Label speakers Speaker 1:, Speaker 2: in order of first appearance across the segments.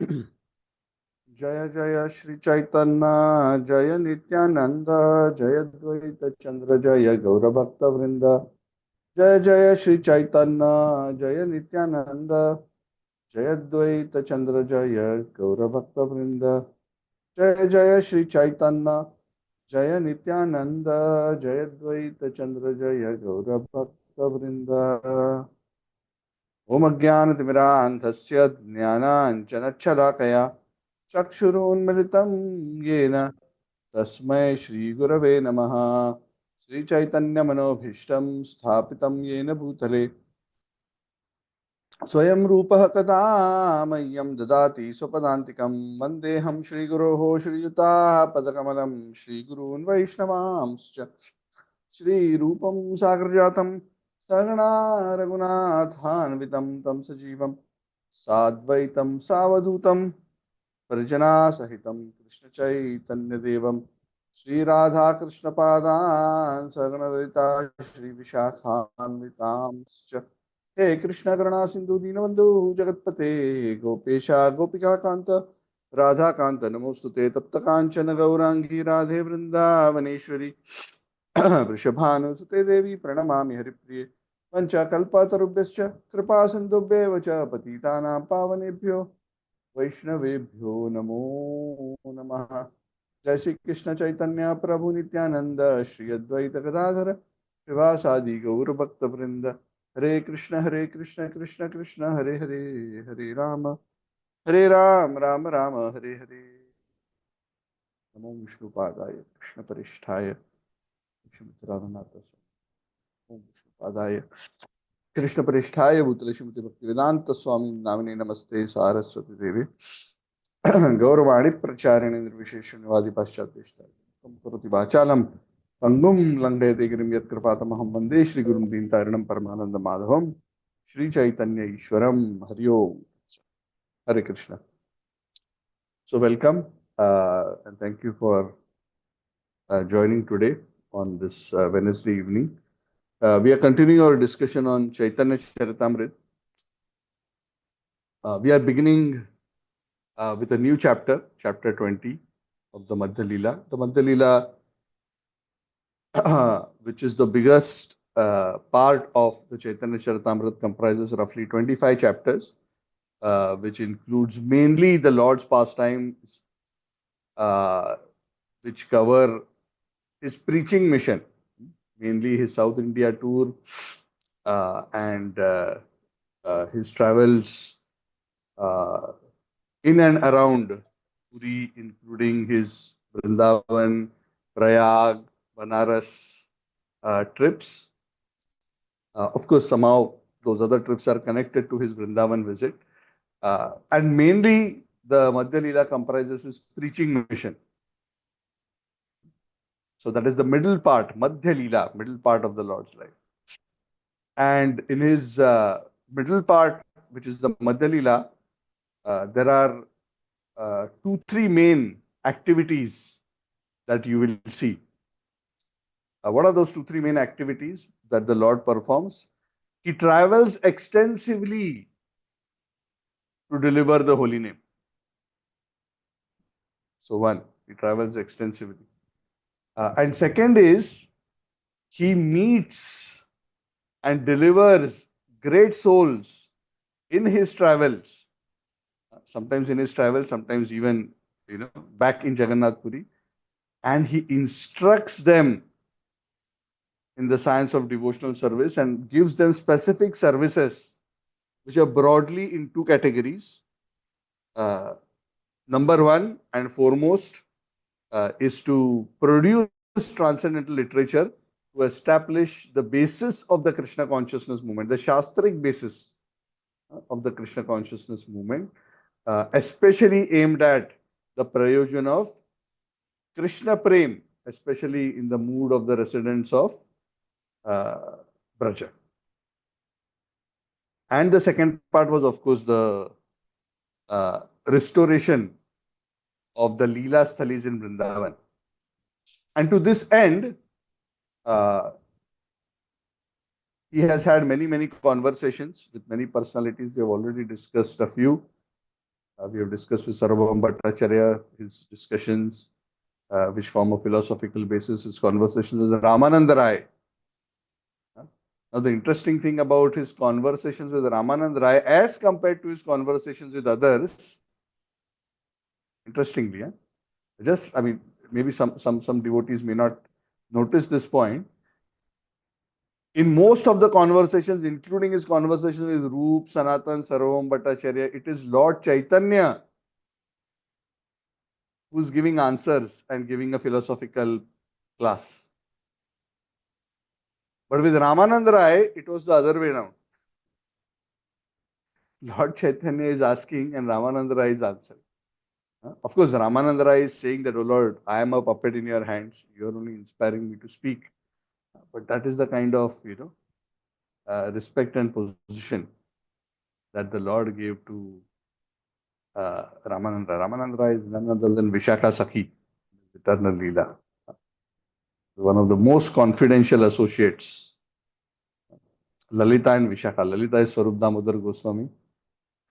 Speaker 1: जय जय श्री चैतन्य जय नित्यानंद जय द्वैत चंद्र जय गौर भक्त वृंद जय जय श्री चैतन्य जय नित्यानंद जय द्वैत चंद्र जय गौर भक्त वृंद जय जय श्री चैतन्य जय नित्यानंद जय द्वैत चंद्र जय गौर भक्त वृंद ओम अज्ञानतिमिरान्धस्य ज्ञानाञ्जनच्छलाकया चक्षुरुन्मिलितं येन तस्मै श्रीगुरवे नमः। श्रीचैतन्यमनोभीष्टं स्थापितं येन भूतले स्वयं रूपः कदा मह्यं ददाति स्वपदान्तिकं वन्देऽहं श्रीगुरोः श्रीयुतापदकमलं श्रीगुरून् वैष्णवांश्च श्रीरूपं साग्रजातं सगणा रघुनाथान्वितं तं सजीवं साद्वैतं सावधूतं परिजनासहितं कृष्णचैतन्यदेवं श्रीराधाकृष्णपादान् सगणललिता श्रीविशाखान्वितांश्च हे कृष्णकरुणा सिन्धु दीनबन्धु जगत्पते गोपेशा गोपिकान्त राधाकान्त नमोस्तुते तप्तकाञ्चन गौराङ्गी राधे वृन्दावनेश्वरी वृषभानुसुते देवी प्रणमामि हरिप्रिये पञ्चकल्पतरुभ्यश्च कृपा सिन्धुभ्येव च पतितानां पावनेभ्यो वैष्णवेभ्यो नमो नमः। जय श्री कृष्ण चैतन्य प्रभु नित्यानंद श्री अद्वैत गदाधर श्रीवासादि गौर भक्त वृंद हरे कृष्ण कृष्ण कृष्ण हरे हरे हरे राम राम राम हरे हरे। नमो विष्णुपादाय कृष्ण परिष्ठाय श्रीमती राधानाथ ओम विष्णुपादाय कृष्ण परिष्ठाय भूतले श्रीमती भक्तिवेदांत स्वामी नामिने नमस्ते सारस्वती देवी गौरवाणी प्रचारिणे निर्विशेष निवादि पाश्चात्य करोति वाचालम पंगुम लंघयते गिरिं यत्कृपातमहं वंदे श्रीगुरुं दीनतारिणं परमानंद माधवम श्री चैतन्य ईश्वरम हरि ओम। हरे Krishna. So welcome and thank you for joining today on this Wednesday evening. We are continuing our discussion on Chaitanya Charitamrita. We are beginning with a new chapter, chapter 20 of the Madhya Lila. The Madhya Lila, which is the biggest part of the Chaitanya Charitamrita, comprises roughly 25 chapters, which includes mainly the Lord's pastimes, which cover his preaching mission, mainly his South India tour and his travels in and around Puri, including his Vrindavan, Prayag, Banaras trips. Of course, somehow those other trips are connected to his Vrindavan visit. And mainly the Madhya Lila comprises his preaching mission. So that is the middle part, Madhya Lila, middle part of the Lord's life. And in his middle part, which is the Madhya Lila, there are two, three main activities that you will see. What are those two, three main activities that the Lord performs? He travels extensively to deliver the holy name. So one, he travels extensively. And second is, he meets and delivers great souls in his travels. Sometimes in his travels, sometimes even back in Jagannath Puri, and he instructs them in the science of devotional service and gives them specific services which are broadly in two categories. Number one and foremost is to produce transcendental literature to establish the basis of the Krishna consciousness movement, the Shastric basis of the Krishna consciousness movement, especially aimed at the prayojan of Krishna Prem, especially in the mood of the residents of Braja. And the second part was, of course, the restoration of the Lila Sthalis in Vrindavan. And to this end, he has had many conversations with many personalities. We have already discussed a few. We have discussed with Sarvabhauma Bhattacharya, his discussions, which form a philosophical basis, his conversations with Ramananda Rai. Now, the interesting thing about his conversations with Ramananda Rai, as compared to his conversations with others, interestingly, just, I mean, maybe some devotees may not notice this point. In most of the conversations, including his conversations with Roop, Sanatan, Sarvabhauma Bhattacharya, it is Lord Chaitanya who's giving answers and giving a philosophical class. But with Ramananda Rai, it was the other way around. Lord Chaitanya is asking and Ramananda Rai is answering. Of course, Ramananda Rai is saying that, oh Lord, I am a puppet in your hands. You are only inspiring me to speak. But that is the kind of, respect and position that the Lord gave to Ramananda. Ramananda Rai is none other than Vishakha Sakhi, eternal Lila. One of the most confidential associates. Lalita and Vishakha. Lalita is Swarup Damodar Goswami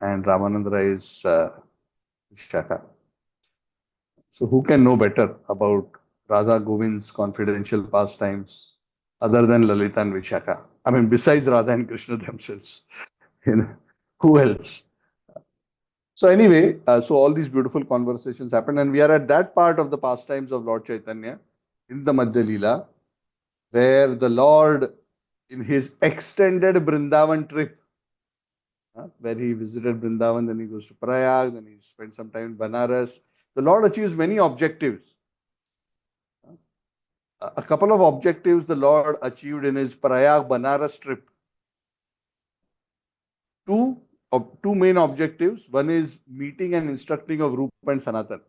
Speaker 1: and Ramananda Rai is Vishakha. So who can know better about Radha Govind's confidential pastimes other than Lalita and Vishakha? I mean, besides Radha and Krishna themselves, who else? So anyway, so all these beautiful conversations happened, and we are at that part of the pastimes of Lord Chaitanya in the Madhya Lila, where the Lord, in his extended Vrindavan trip, where he visited Vrindavan, then he goes to Prayag, then he spent some time in Banaras. The Lord achieves many objectives. A couple of objectives the Lord achieved in his Prayag Banaras trip. Two main objectives. One is meeting and instructing of Rupa and Sanatan.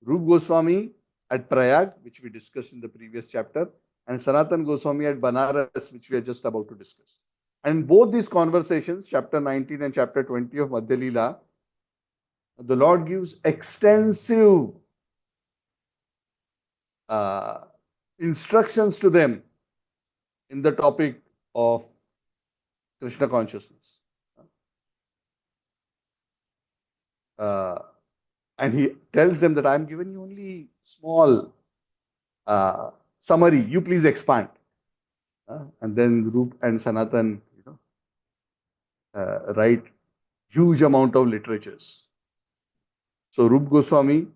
Speaker 1: Rup Goswami at Prayag, which we discussed in the previous chapter, and Sanatan Goswami at Banaras, which we are just about to discuss. And both these conversations, chapter 19 and chapter 20 of Madhya Lila, the Lord gives extensive instructions to them in the topic of Krishna consciousness. And he tells them that I am giving you only small summary. You please expand. And then Rup and Sanatan, write huge amount of literatures. So Rup Goswami,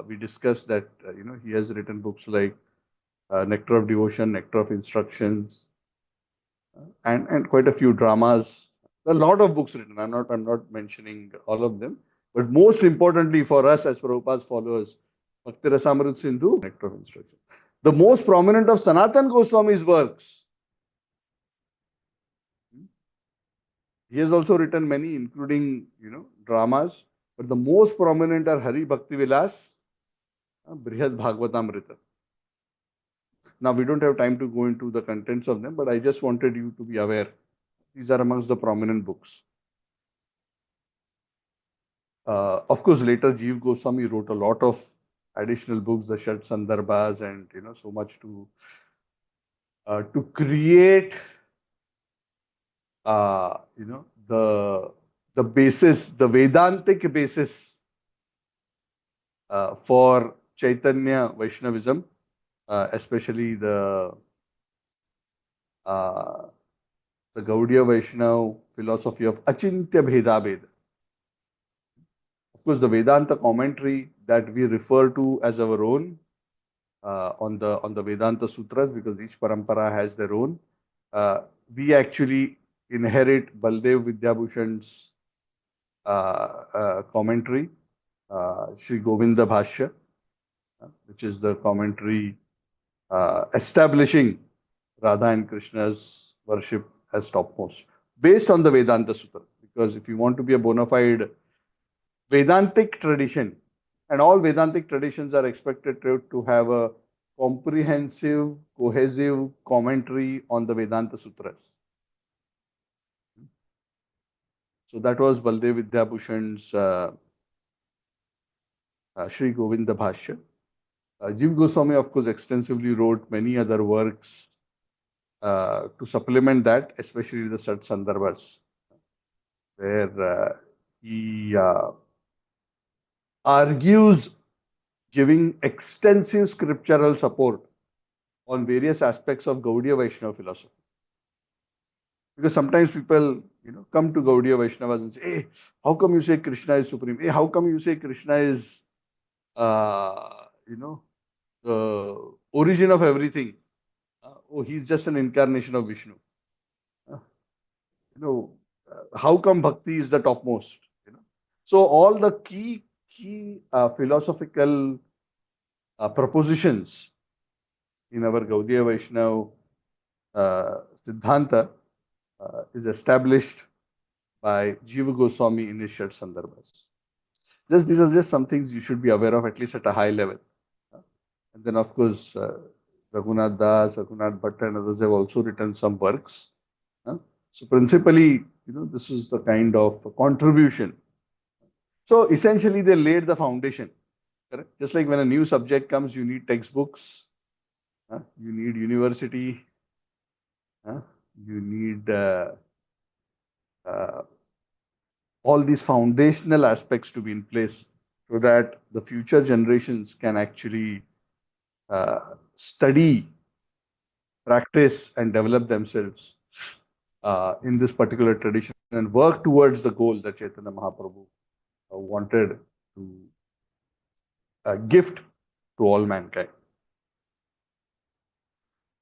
Speaker 1: we discussed that he has written books like Nectar of Devotion, Nectar of Instructions, and quite a few dramas. A lot of books written. I'm not mentioning all of them, but most importantly for us as Prabhupada's followers, Bhakti Rasamrita Sindhu, Nectar of Instruction. The most prominent of Sanatan Goswami's works. He has also written many, including dramas, but the most prominent are Hari Bhakti Vilas, Brihad Bhagavatamrita. Now we don't have time to go into the contents of them, but I just wanted you to be aware. These are amongst the prominent books. Of course, later Jeev Goswami wrote a lot of additional books, the Shat Sandarbhas, and so much to create the basis, the Vedantic basis for Chaitanya Vaishnavism, especially the Gaudiya Vaishnava philosophy of Achintya Bheda Bheda. Of course, the Vedanta commentary that we refer to as our own on the Vedanta Sutras, because each parampara has their own. We actually inherit Baldev Vidyabhushan's commentary, Sri Govinda Bhashya, which is the commentary establishing Radha and Krishna's worship as topmost, based on the Vedanta Sutra. Because if you want to be a bona fide Vedantic tradition, and all Vedantic traditions are expected to have a comprehensive, cohesive commentary on the Vedanta Sutras. So that was Baldev Vidyabhushan's Sri Govinda Bhashya. Jeev Goswami, of course, extensively wrote many other works to supplement that, especially the Sat Sandarbhas, where he argues giving extensive scriptural support on various aspects of Gaudiya Vaishnava philosophy. Because sometimes people, come to Gaudiya Vaishnavas and say, "Hey, how come you say Krishna is supreme? Hey, how come you say Krishna is, uh, you know, the origin of everything? Oh, he's just an incarnation of Vishnu. Uh, how come Bhakti is the topmost? You know, so all the key philosophical propositions in our Gaudiya Vaishnava Siddhanta is established by Jiva Goswami in his Shat Sandarbhas. These are just some things you should be aware of, at least at a high level. And then, of course, Raghunath Das, Raghunath Bhatt, and others have also written some works. So, principally, this is the kind of contribution. So, essentially, they laid the foundation. Correct? Just like when a new subject comes, you need textbooks, you need university, you need uh, all these foundational aspects to be in place so that the future generations can actually study, practice, and develop themselves in this particular tradition and work towards the goal that Chaitanya Mahaprabhu wanted to gift to all mankind.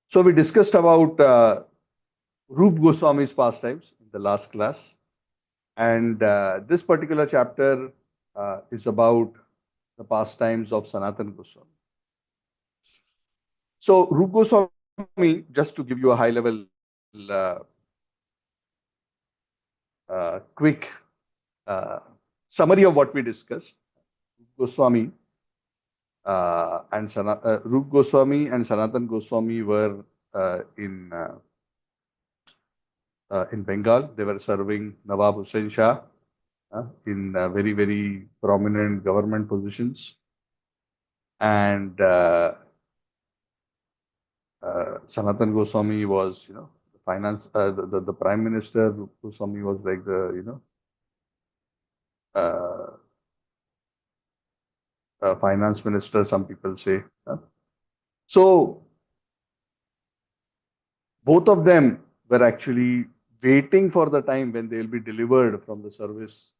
Speaker 1: So we discussed about Rup Goswami's pastimes in the last class. And this particular chapter is about the pastimes of Sanatan Goswami. So, Rup Goswami, just to give you a high level, quick summary of what we discussed, Goswami Rup Goswami and Sanatan Goswami were in Bengal. They were serving Nawab Hussain Shah in very, very prominent government positions. And Sanatan Goswami was, the finance, the Prime Minister. Goswami was like the, finance minister, some people say. So, both of them were actually waiting for the time when they will be delivered from the service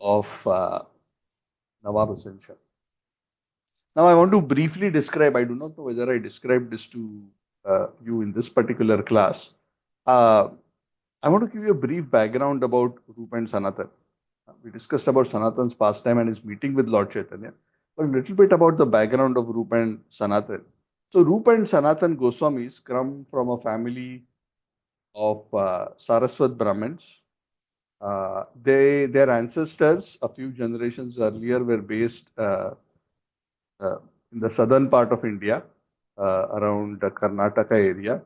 Speaker 1: of Nawab Hussain Shah. Now, I want to briefly describe, I do not know whether I described this to you in this particular class. I want to give you a brief background about Rupa and Sanatan. We discussed about Sanatan's pastime and his meeting with Lord Chaitanya, but a little bit about the background of Rupa and Sanatan. So, Rupa and Sanatan Goswamis come from a family of Saraswat Brahmins. Their ancestors, a few generations earlier, were based in the southern part of India, around the Karnataka area.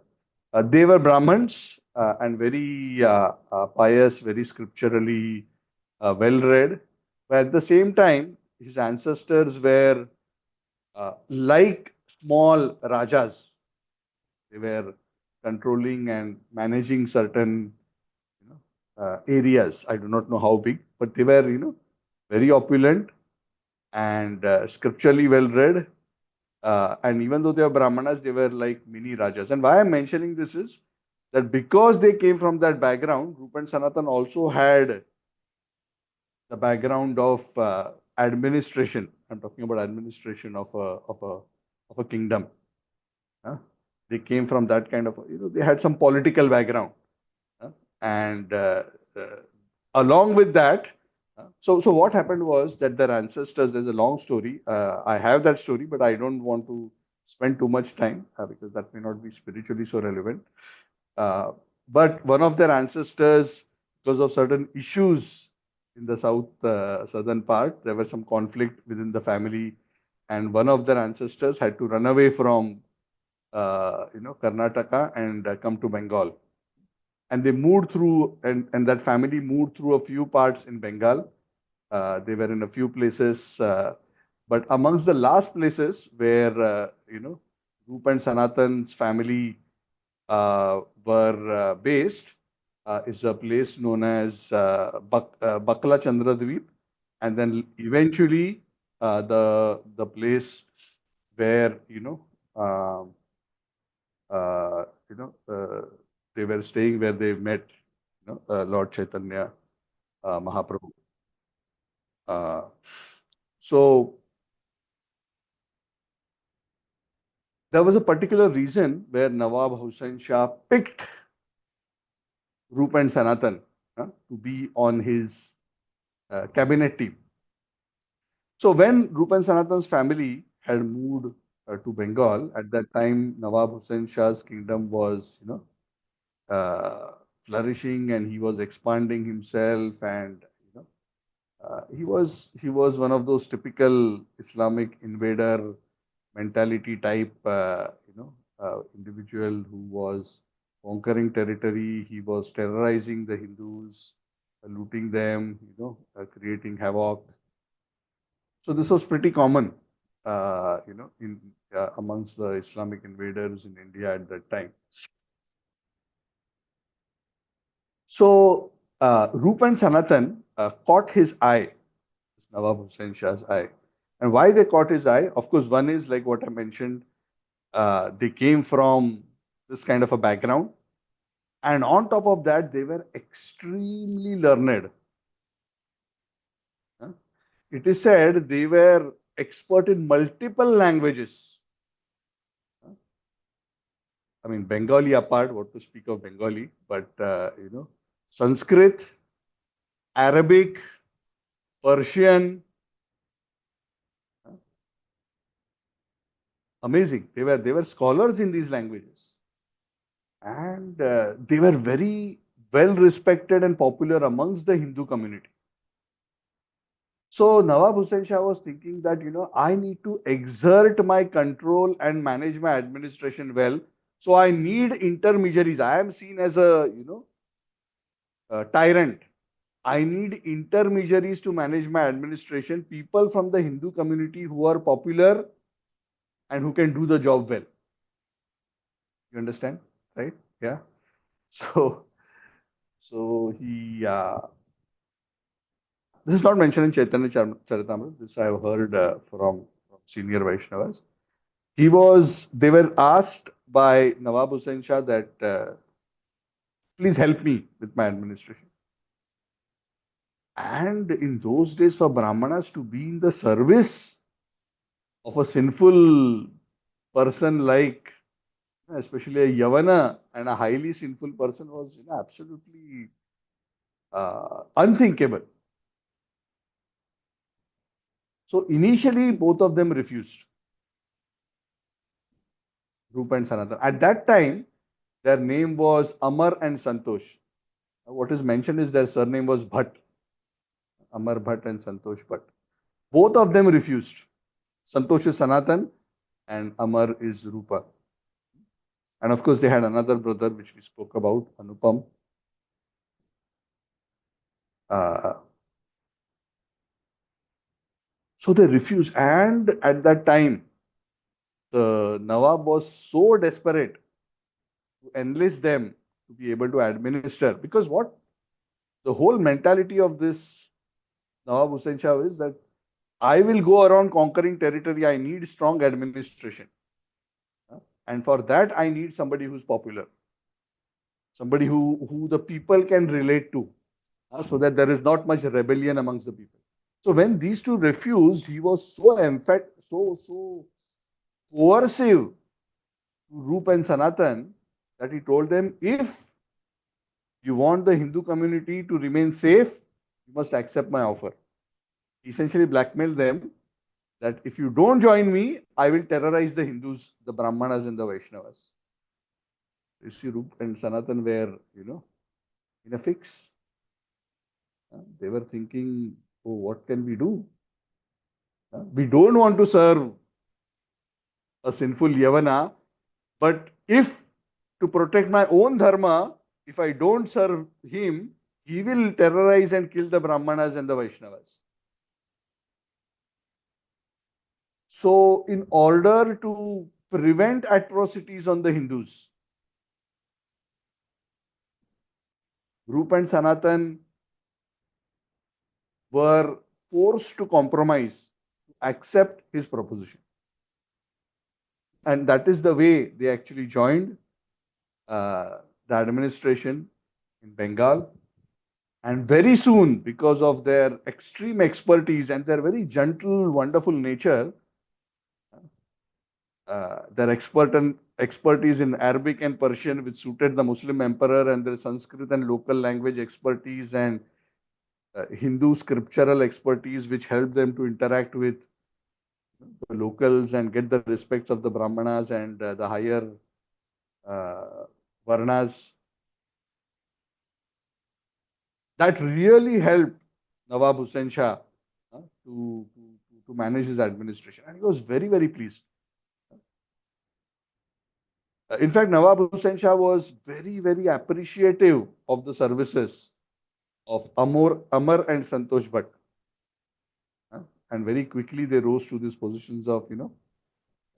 Speaker 1: They were Brahmins and very pious, very scripturally well-read. But at the same time, his ancestors were like small rajas. They were controlling and managing certain areas. I do not know how big, but they were, very opulent and scripturally well-read. And even though they were Brahmanas, they were like mini Rajas. And why I'm mentioning this is that because they came from that background, Rupa and Sanatan also had the background of administration. I'm talking about administration of a kingdom. They came from that kind of, they had some political background. And along with that, so what happened was that their ancestors, there's a long story. I have that story, but I don't want to spend too much time because that may not be spiritually so relevant. But one of their ancestors, because of certain issues in the southern part, there was some conflict within the family, and one of their ancestors had to run away from Karnataka and come to Bengal. And they moved through, and that family moved through a few parts in Bengal. They were in a few places, but amongst the last places where Rupa and Sanatan's family were based, is a place known as Bakla Chandradweep, and then eventually the place where um you know they were staying, where they met Lord Chaitanya Mahaprabhu. Uh, so there was a particular reason where Nawab Hussain Shah picked Rup and Sanatan to be on his cabinet team. So when Rup and Sanatan's family had moved to Bengal, at that time Nawab Hussain Shah's kingdom was flourishing, and he was expanding himself, and he was one of those typical Islamic invader mentality type individual who was conquering territory. He was terrorizing the Hindus, looting them, creating havoc. So this was pretty common, in amongst the Islamic invaders in India at that time. So Rup and Sanatan caught his eye, Nawab Hussain Shah's eye. And why they caught his eye? Of course, one is like what I mentioned. They came from this kind of a background, and on top of that, they were extremely learned. huh? It is said they were expert in multiple languages. I mean, Bengali apart, what to speak of Bengali, but Sanskrit, Arabic, Persian, amazing. They were scholars in these languages, and they were very well respected and popular amongst the Hindu community. So Nawab Hussain Shah was thinking that I need to exert my control and manage my administration well. So I need intermediaries. I am seen as a tyrant. I need intermediaries to manage my administration, people from the Hindu community who are popular and who can do the job well. You understand, right? Yeah. So, so he. This is not mentioned in Chaitanya Charitamrita. This I have heard from senior Vaishnavas. They were asked by Nawab Hussain Shah that please help me with my administration. And in those days, for Brahmanas to be in the service of a sinful person, like especially a Yavana and a highly sinful person, was absolutely unthinkable. So initially, both of them refused, Rupa and Sanatan. At that time, their name was Amar and Santosh. What is mentioned is their surname was Bhatt, Amar Bhatt and Santosh Bhatt. Both of them refused. Santosh is Sanatan and Amar is Rupa. And of course, they had another brother which we spoke about, Anupam. Uh, so they refused. And at that time, the Nawab was so desperate to enlist them to be able to administer. Because what the whole mentality of this Nawab Hussain Shah is that I will go around conquering territory. I need strong administration. And for that, I need somebody who's popular, somebody who the people can relate to, so that there is not much rebellion amongst the people. So when these two refused, he was so emphatic, so coercive to Rup and Sanatan that he told them, if you want the Hindu community to remain safe, you must accept my offer. He essentially blackmailed them that if you don't join me, I will terrorize the Hindus, the Brahmanas and the Vaishnavas. Rishi Rup and Sanatan were, in a fix. They were thinking, oh, what can we do? We don't want to serve a sinful Yavana, but if to protect my own dharma, if I don't serve him, he will terrorize and kill the Brahmanas and the Vaishnavas. So, in order to prevent atrocities on the Hindus, Rup and Sanatan were forced to compromise, to accept his proposition. And that is the way they actually joined the administration in Bengal. And very soon, because of their extreme expertise and their very gentle, wonderful nature, their expertise in Arabic and Persian, which suited the Muslim emperor, and their Sanskrit and local language expertise, and Hindu scriptural expertise, which helped them to interact with the locals and get the respects of the Brahmanas and the higher uh, Varnas. That really helped Nawab Hussain Shah to manage his administration. And he was very, very pleased. In fact, Nawab Hussain Shah was very, very appreciative of the services of Amar and Santosh Bhatt. And very quickly they rose to these positions of,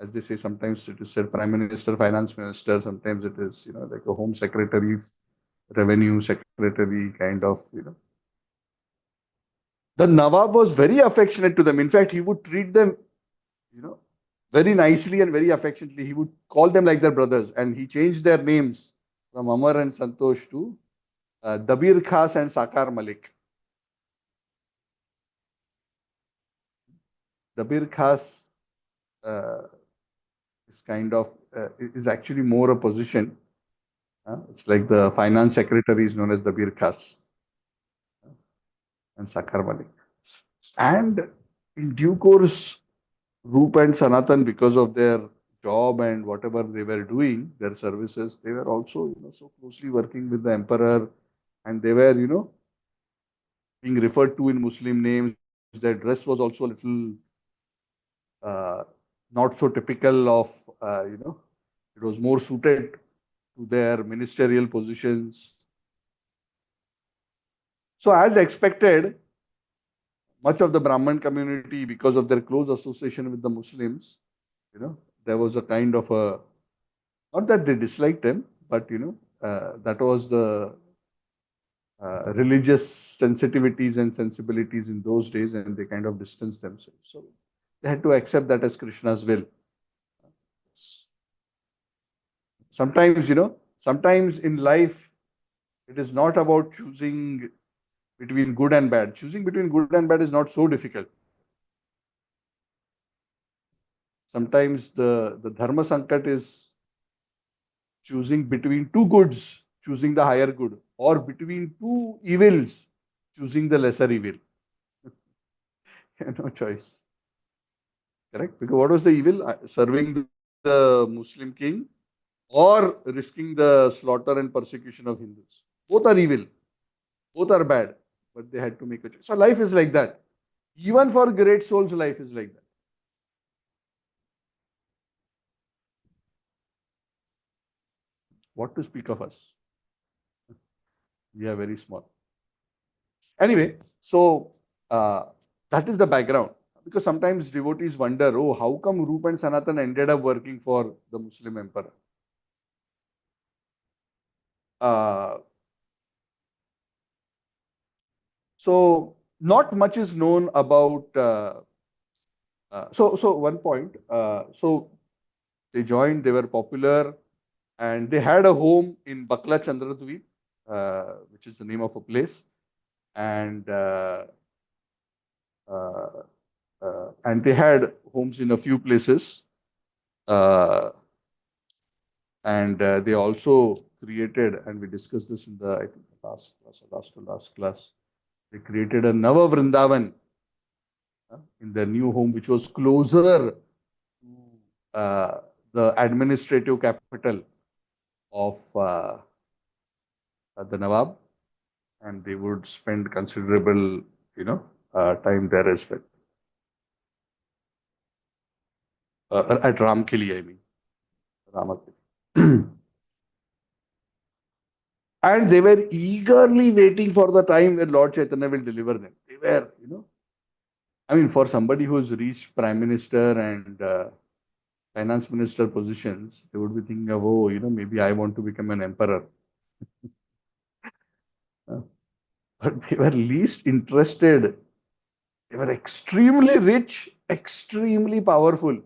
Speaker 1: as they say, sometimes it is said Prime Minister, Finance Minister, sometimes it is, like a Home Secretary, Revenue Secretary kind of, The Nawab was very affectionate to them. In fact, he would treat them, very nicely and very affectionately. He would call them like their brothers, and he changed their names from Amar and Santosh to Dabir Khas and Sakar Malik. Dabir Khas is is actually more a position. It's like the finance secretary is known as Dabir Khas and Sakar Malik. And in due course, Roop and Sanatan, because of their job and whatever they were doing, their services, they were also, so closely working with the emperor, and they were, being referred to in Muslim names. Their dress was also a little uh, not so typical of, it was more suited to their ministerial positions. So, as expected, much of the Brahman community, because of their close association with the Muslims, there was a kind of a, not that they disliked him, but that was the religious sensitivities and sensibilities in those days, and they kind of distanced themselves. So they had to accept that as Krishna's will. Sometimes in life, it is not about choosing between good and bad. Choosing between good and bad is not so difficult. Sometimes the Dharma Sankat is choosing between two goods, choosing the higher good, or between two evils, choosing the lesser evil. No choice. Correct? Because what was the evil? Serving the Muslim king or risking the slaughter and persecution of Hindus. Both are evil. Both are bad. But they had to make a choice. So life is like that. Even for great souls, life is like that. What to speak of us? We are very small. Anyway, so that is the background. Because sometimes devotees wonder, oh, how come Rup and Sanatan ended up working for the Muslim emperor? Uh, so not much is known about. So one point. So they joined. They were popular, and they had a home in Bakla Chandradweep, which is the name of a place, and uh, and they had homes in a few places. Uh, and they also created, and we discussed this in the, I think, last class. They created a Nava Vrindavan in their new home, which was closer to the administrative capital of the Nawab, and they would spend considerable, time there as well. At Ramkili, I mean, Ramakili. And they were eagerly waiting for the time when Lord Chaitanya will deliver them. They were, I mean, for somebody who's reached Prime Minister and Finance Minister positions, they would be thinking of, oh, maybe I want to become an emperor. Uh, but they were least interested. They were extremely rich, extremely powerful,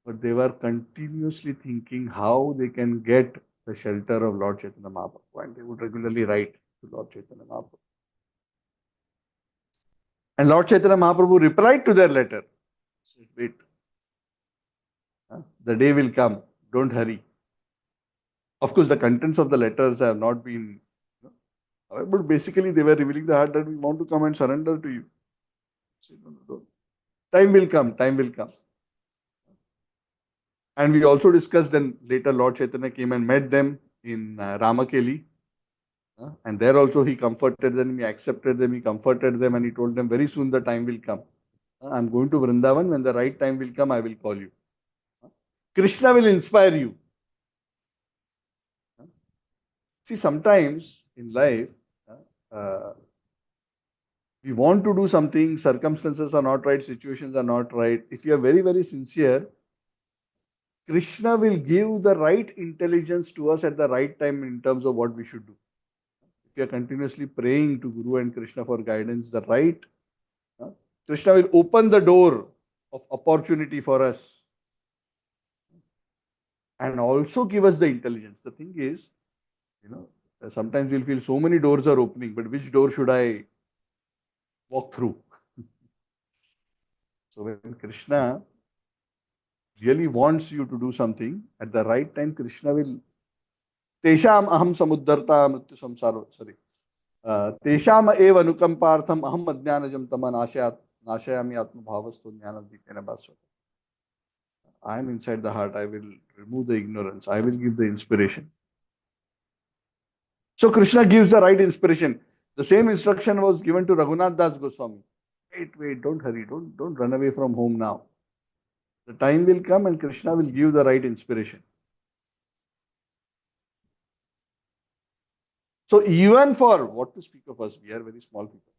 Speaker 1: but they were continuously thinking how they can get the shelter of Lord Chaitanya Mahaprabhu, and they would regularly write to Lord Chaitanya Mahaprabhu. And Lord Chaitanya Mahaprabhu replied to their letter. He said, wait, the day will come, don't hurry. Of course, the contents of the letters have not been, but basically they were revealing the heart that we want to come and surrender to you. Said, no, no, don't. Time will come, time will come. And we also discussed, then later Lord Chaitanya came and met them in Ramakeli. And there also he comforted them, he accepted them, he comforted them, and he told them, very soon the time will come. I'm going to Vrindavan. When the right time will come, I will call you. Krishna will inspire you. See, sometimes in life, uh, we want to do something, circumstances are not right, situations are not right. If you are very, very sincere, Krishna will give the right intelligence to us at the right time in terms of what we should do. If you are continuously praying to Guru and Krishna for guidance, the right, Krishna will open the door of opportunity for us and also give us the intelligence. The thing is, sometimes we'll feel so many doors are opening, but which door should I walk through? So when Krishna really wants you to do something, at the right time, Krishna will Tesham aham samuddarta mrityu samsaro. Sorry. Tesham ev anukampartham aham adnyanajam taman nashayami atma bhavastu jnanadipena basva. I am inside the heart. I will remove the ignorance. I will give the inspiration. So Krishna gives the right inspiration. The same instruction was given to Raghunath Das Goswami. Wait, don't hurry. Don't run away from home now. The time will come and Krishna will give the right inspiration. So even for, what to speak of us, we are very small people.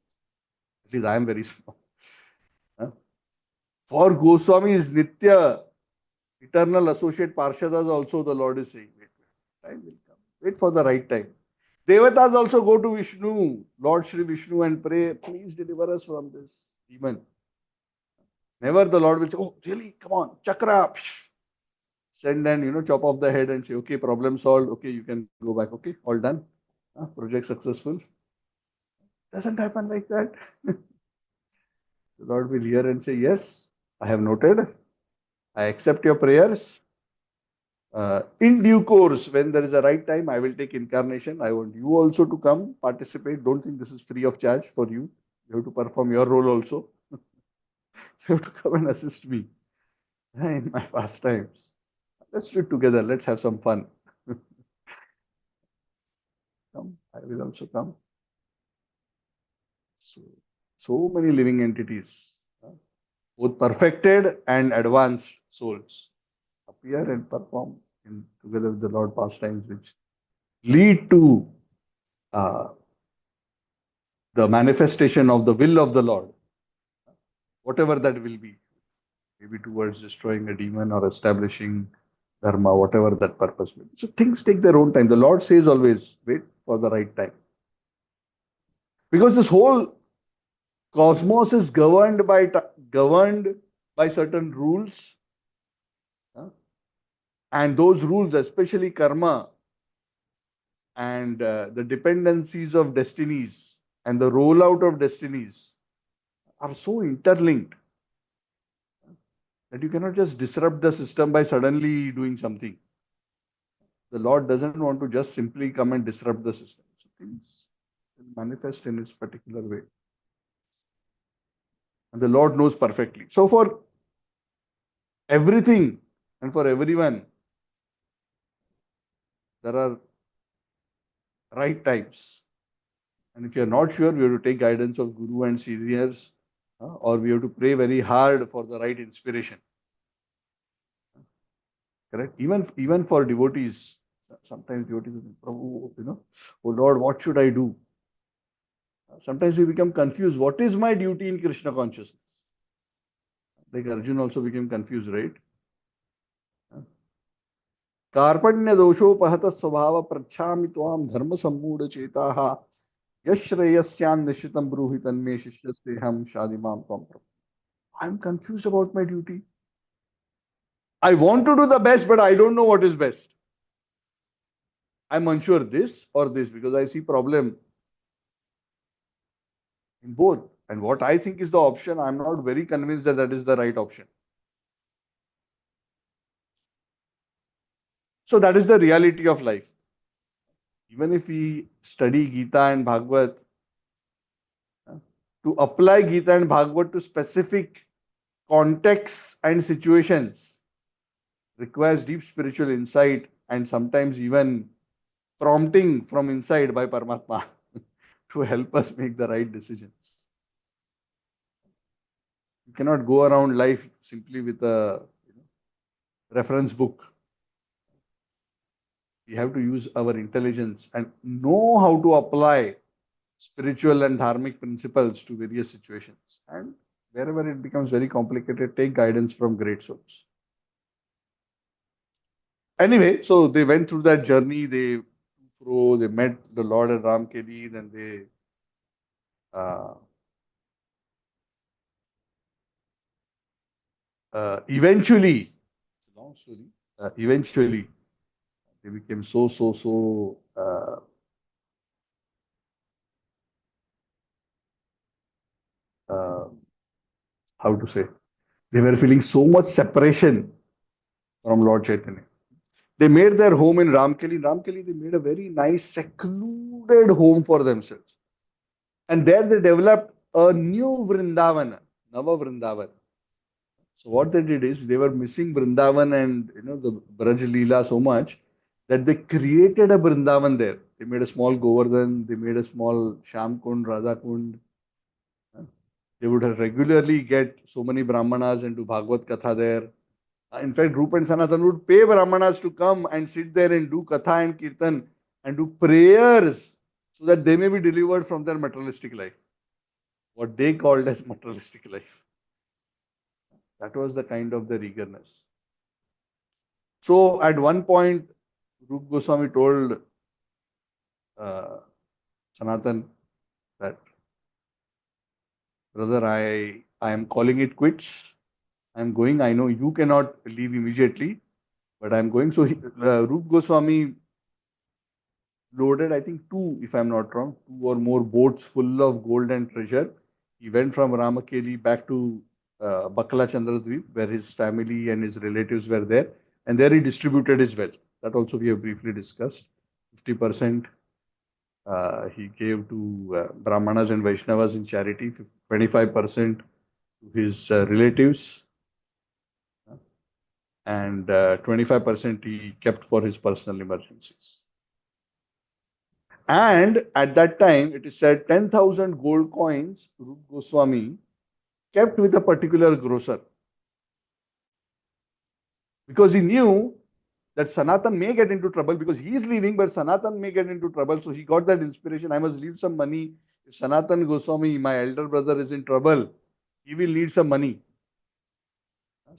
Speaker 1: At least I am very small. For Goswami's Nitya, eternal associate Parshadas also the Lord is saying, wait, time will come. Wait for the right time. Devatas also go to Vishnu, Lord Shri Vishnu, and pray, please deliver us from this demon. Never the Lord will say, oh, really? Come on, chakra. Send and, chop off the head and say, okay, problem solved. Okay, you can go back. Okay, all done. Project successful. Doesn't happen like that. The Lord will hear and say, yes, I have noted. I accept your prayers. In due course, when there is a right time, I will take incarnation. I want you also to come, participate. Don't think this is free of charge for you. You have to perform your role also. You have to come and assist me in my pastimes. Let's do it together. Let's have some fun. Come, I will also come. So many living entities, both perfected and advanced souls, appear and perform together with the Lord pastimes, which lead to the manifestation of the will of the Lord, whatever that will be, maybe towards destroying a demon or establishing dharma, whatever that purpose may be. So things take their own time. The Lord says always, wait for the right time. Because this whole cosmos is governed by certain rules, and those rules, especially karma and the dependencies of destinies and the rollout of destinies, are so interlinked that you cannot just disrupt the system by suddenly doing something. The Lord doesn't want to just simply come and disrupt the system. So things manifest in its particular way. And the Lord knows perfectly. So for everything and for everyone, there are right times. And if you are not sure, we have to take guidance of Guru and seniors, or we have to pray very hard for the right inspiration. Correct? Even for devotees, sometimes devotees will say, Prabhu, oh Lord, what should I do? Sometimes we become confused. What is my duty in Krishna consciousness? Like Arjun also became confused, right? कार्पण्य दोषोपहत स्वभाव प्रच्छामि त्वाम धर्म सम्मूढ़ चेताः यश्रेयस्यान् निश्चितं ब्रूहि तन्मे शिष्यस्तेहं शादिमां त्वं प्रपद्ये. I am confused about my duty. I want to do the best, but I don't know what is best. I'm unsure this or this because I see problem in both. And what I think is the option, I'm not very convinced that that is the right option. So that is the reality of life. Even if we study Gita and Bhagavad, to apply Gita and Bhagavad to specific contexts and situations requires deep spiritual insight and sometimes even prompting from inside by Paramatma to help us make the right decisions. You cannot go around life simply with a reference book. We have to use our intelligence and know how to apply spiritual and dharmic principles to various situations. And wherever it becomes very complicated, take guidance from great souls. Anyway, so they went through that journey. They met the Lord at Ramkeli, then they uh, eventually, long story, eventually they became uh, how to say, they were feeling so much separation from Lord Chaitanya. They made their home in Ramkeli. Ramkeli, they made a very nice, secluded home for themselves. And there they developed a new Vrindavan, Nava Vrindavan. So what they did is they were missing Vrindavan and the Braj Lila so much that they created a Vrindavan there. They made a small Govardhan, they made a small Sham Kund, Radha Kund. They would regularly get so many Brahmanas and do Bhagavad Katha there. In fact, Rupa and Sanatan would pay Brahmanas to come and sit there and do Katha and Kirtan and do prayers so that they may be delivered from their materialistic life. What they called as materialistic life. That was the kind of their eagerness. So at one point, Rupa Goswami told uh, Sanatan that, brother, I am calling it quits. I am going. I know you cannot leave immediately, but I am going. So Rupa Goswami loaded, I think, two, if I'm not wrong, two or more boats full of gold and treasure. He went from Ramakeli back to Bakala Chandradweep, where his family and his relatives were there. And there he distributed his wealth. That also we have briefly discussed. 50% he gave to Brahmanas and Vaishnavas in charity, 25% to his relatives, and 25% he kept for his personal emergencies. And at that time, it is said 10,000 gold coins Rupa Goswami kept with a particular grocer. Because he knew that Sanatan may get into trouble because he is leaving, but Sanatan may get into trouble. So he got that inspiration. I must leave some money. If Sanatan Goswami, my elder brother, is in trouble, he will need some money.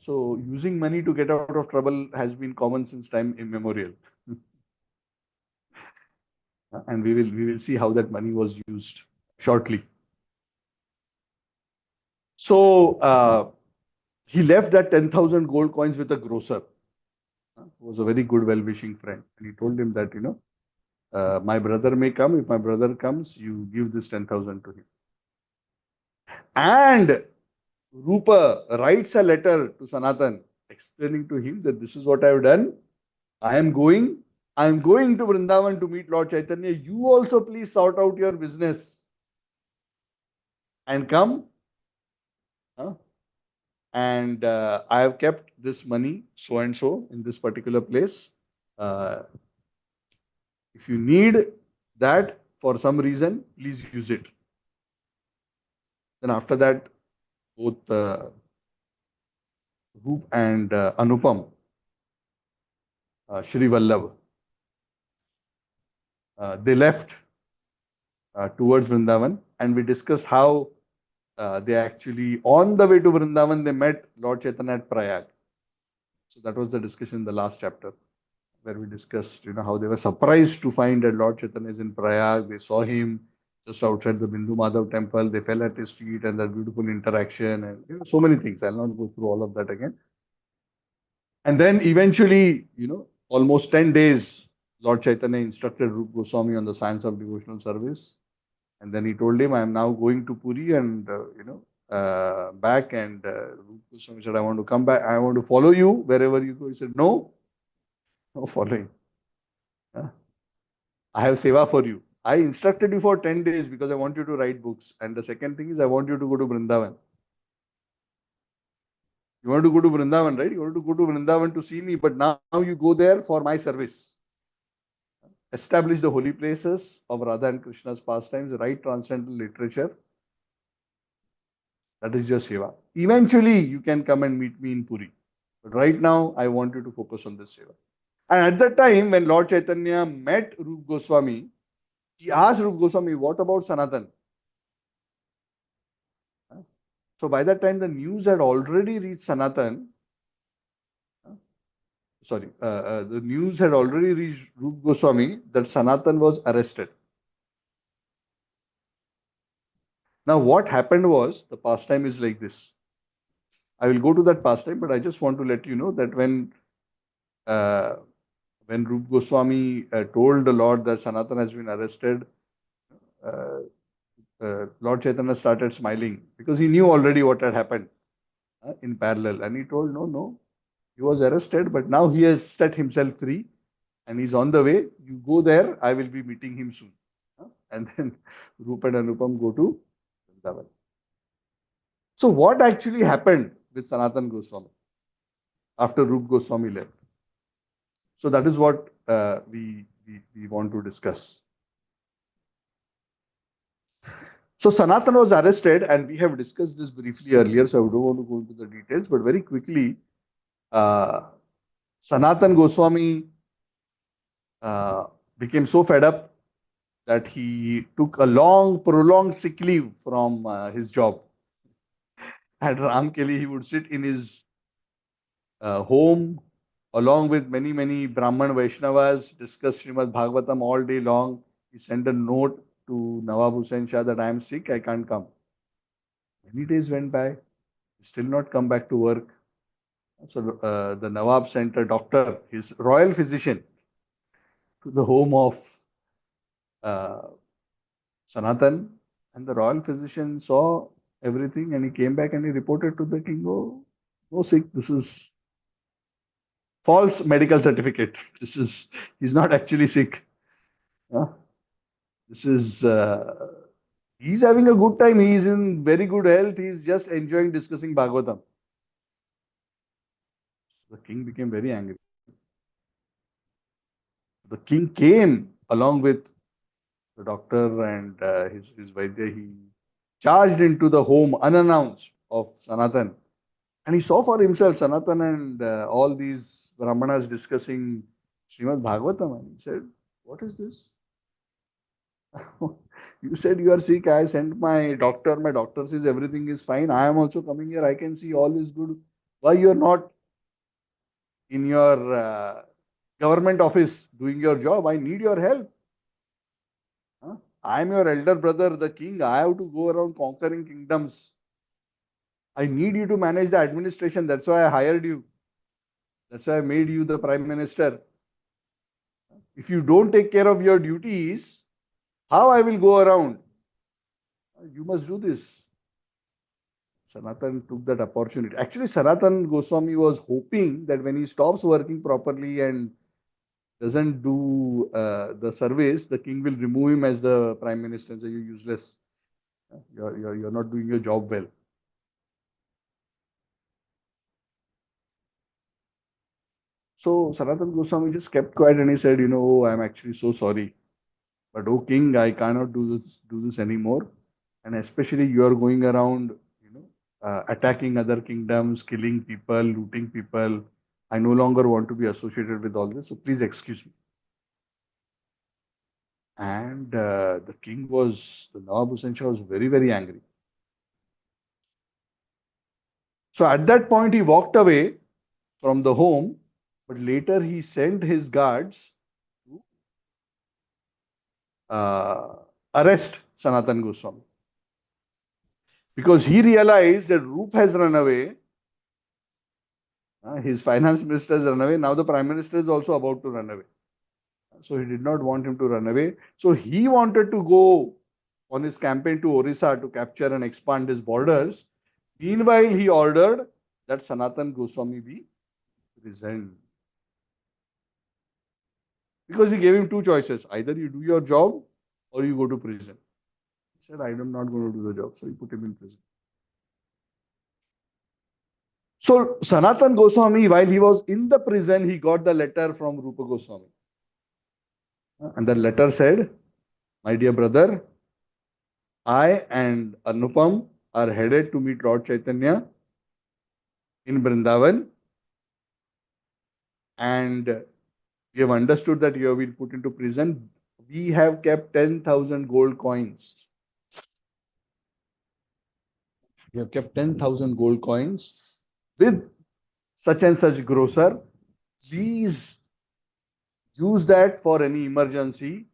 Speaker 1: So using money to get out of trouble has been common since time immemorial. And we will see how that money was used shortly. So he left that 10,000 gold coins with a grocer who was a very good, well-wishing friend. And he told him that, my brother may come. If my brother comes, you give this 10,000 to him. And Rupa writes a letter to Sanatan explaining to him that this is what I have done. I am going to Vrindavan to meet Lord Chaitanya. You also please sort out your business and come. And I have kept this money so and so in this particular place. Uh, if you need that for some reason, please use it. Then after that, both Roop and Anupam, Shri Vallabh, they left towards Vrindavan, and we discussed how they actually, on the way to Vrindavan, they met Lord Chaitanya at Prayag. So that was the discussion in the last chapter. where we discussed, how they were surprised to find that Lord Chaitanya is in Prayag. They saw him just outside the Bindu Madhav temple. They fell at his feet and that beautiful interaction and so many things. I'll not go through all of that again. And then eventually, almost 10 days, Lord Chaitanya instructed Rupa Goswami on the science of devotional service. And then he told him, I am now going to Puri and, back. And Rupa Goswami said, I want to come back. I want to follow you wherever you go. He said, no, no following. I have seva for you. I instructed you for 10 days because I want you to write books. And the second thing is, I want you to go to Vrindavan. You want to go to Vrindavan, right? You want to go to Vrindavan to see me, but now you go there for my service. Establish the holy places of Radha and Krishna's pastimes, write transcendental literature. That is just seva. Eventually, you can come and meet me in Puri. But right now, I want you to focus on this seva. And at that time, when Lord Chaitanya met Rupa Goswami, he asked Rupa Goswami, what about Sanatan? So by that time, the news had already reached Sanatan. The news had already reached Rupa Goswami that Sanatan was arrested. Now, what happened was, the pastime is like this. I will go to that pastime, but I just want to let you know that when Rupa Goswami told the Lord that Sanatan has been arrested, Lord Chaitanya started smiling because he knew already what had happened in parallel. And he told, no, he was arrested, but now he has set himself free and he's on the way. You go there, I will be meeting him soon. And then Rupa and Anupam go to Vrindavan. So what actually happened with Sanatan Goswami after Rupa Goswami left? So that is what we want to discuss. So Sanatan was arrested, and we have discussed this briefly earlier, so I don't want to go into the details, but very quickly, Sanatan Goswami became so fed up that he took a prolonged sick leave from his job. At Ramkeli, he would sit in his home along with many Brahman Vaishnavas, discuss Srimad Bhagavatam all day long. He sent a note to Nawab Hussain Shah that I am sick, I can't come. Many days went by, still not come back to work. So the Nawab sent a doctor, his royal physician, to the home of Sanatan, and the royal physician saw everything and he came back and he reported to the king, oh, no sick, this is false medical certificate. He's not actually sick. This is, he's having a good time. He's in very good health. He's just enjoying discussing Bhagavatam. The king became very angry. The king came along with the doctor and his Vaidya. He charged into the home unannounced of Sanatan. And he saw for himself Sanatan and all these Brahmanas discussing Srimad Bhagavatam. And he said, what is this? You said you are sick. I sent my doctor. My doctor says everything is fine. I am also coming here. I can see all is good. Why you are not in your government office doing your job? I need your help. I am your elder brother, the king. I have to go around conquering kingdoms. I need you to manage the administration. That's why I hired you. That's why I made you the prime minister. If you don't take care of your duties, how I will go around? You must do this. Sanatan took that opportunity. Actually, Sanatan Goswami was hoping that when he stops working properly and doesn't do the service, the king will remove him as the prime minister and say, you're useless. You're not doing your job well. So Sanatan Goswami just kept quiet and he said, I'm actually so sorry. But oh king, I cannot do this anymore. And especially you are going around, attacking other kingdoms, killing people, looting people. I no longer want to be associated with all this. So please excuse me. And the Nawab Hussain Shah was very angry. So at that point, he walked away from the home But later he sent his guards to uh, arrest Sanatan Goswami because he realized that Roop has run away. His finance minister has run away. Now the prime minister is also about to run away. So he did not want him to run away. So he wanted to go on his campaign to Orissa to capture and expand his borders. Meanwhile, he ordered that Sanatan Goswami be imprisoned. Because he gave him two choices. Either you do your job or you go to prison. He said, I am not going to do the job. So he put him in prison. So Sanatan Goswami, while he was in the prison, he got the letter from Rupa Goswami. And the letter said, my dear brother, I and Anupam are headed to meet Lord Chaitanya in Vrindavan, and we have understood that you have been put into prison. We have kept 10,000 gold coins. We have kept 10,000 gold coins with such and such grocer. Please use that for any emergency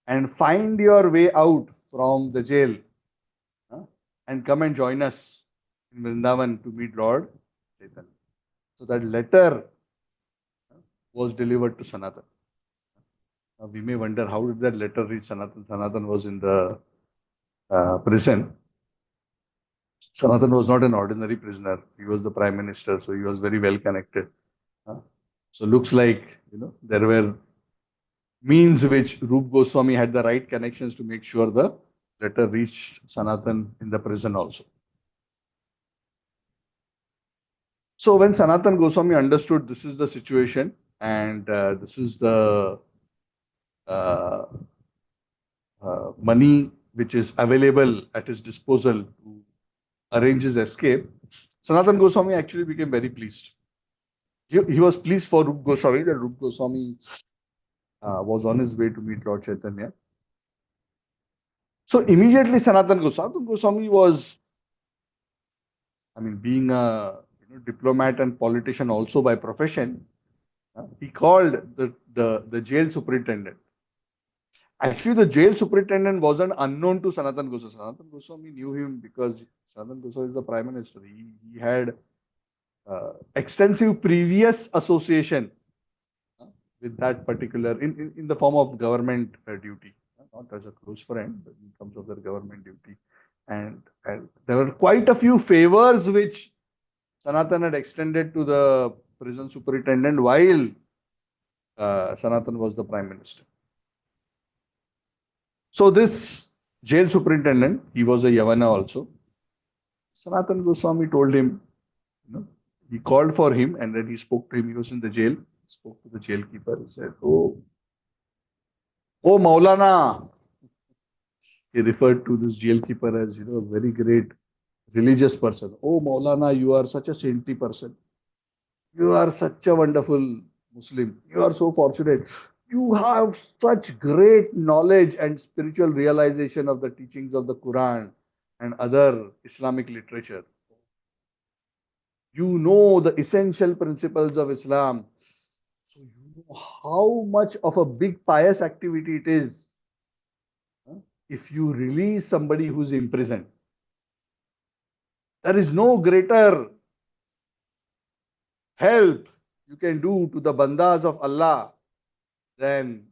Speaker 1: and find your way out from the jail, and come and join us in Vrindavan to meet Lord Chaitanya. So that letter was delivered to Sanatan. We may wonder how did that letter reach Sanatan? Sanatan was in the prison. Sanatan was not an ordinary prisoner. He was the prime minister, so he was very well connected. So looks like there were means which Rup Goswami had the right connections to make sure the letter reached Sanatan in the prison also. So when Sanatan Goswami understood this is the situation and this is the uh, money which is available at his disposal to arrange his escape, Sanatan Goswami actually became very pleased. He was pleased for Rup Goswami that Rup Goswami was on his way to meet Lord Chaitanya. So immediately Sanatan Goswami was, being a diplomat and politician also by profession, he called the jail superintendent. Actually, the jail superintendent wasn't unknown to Sanatan Goswami. Sanatan Goswami knew him because Sanatan Goswami is the prime minister. He had extensive previous association with that particular, in the form of government duty, not as a close friend, but in terms of their government duty. And there were quite a few favors which Sanatan had extended to the prison superintendent while Sanatan was the prime minister. So this jail superintendent, he was a Yavana also. Sanatan Goswami told him, he called for him and then he spoke to him. He was in the jail. He spoke to the jail keeper. He said, Oh Maulana. He referred to this jail keeper as, a very great religious person. Oh Maulana, you are such a saintly person. You are such a wonderful Muslim. You are so fortunate. You have such great knowledge and spiritual realization of the teachings of the Quran and other Islamic literature. You know the essential principles of Islam. So you know how much of a big pious activity it is if you release somebody who's imprisoned. There is no greater help you can do to the bandas of Allah than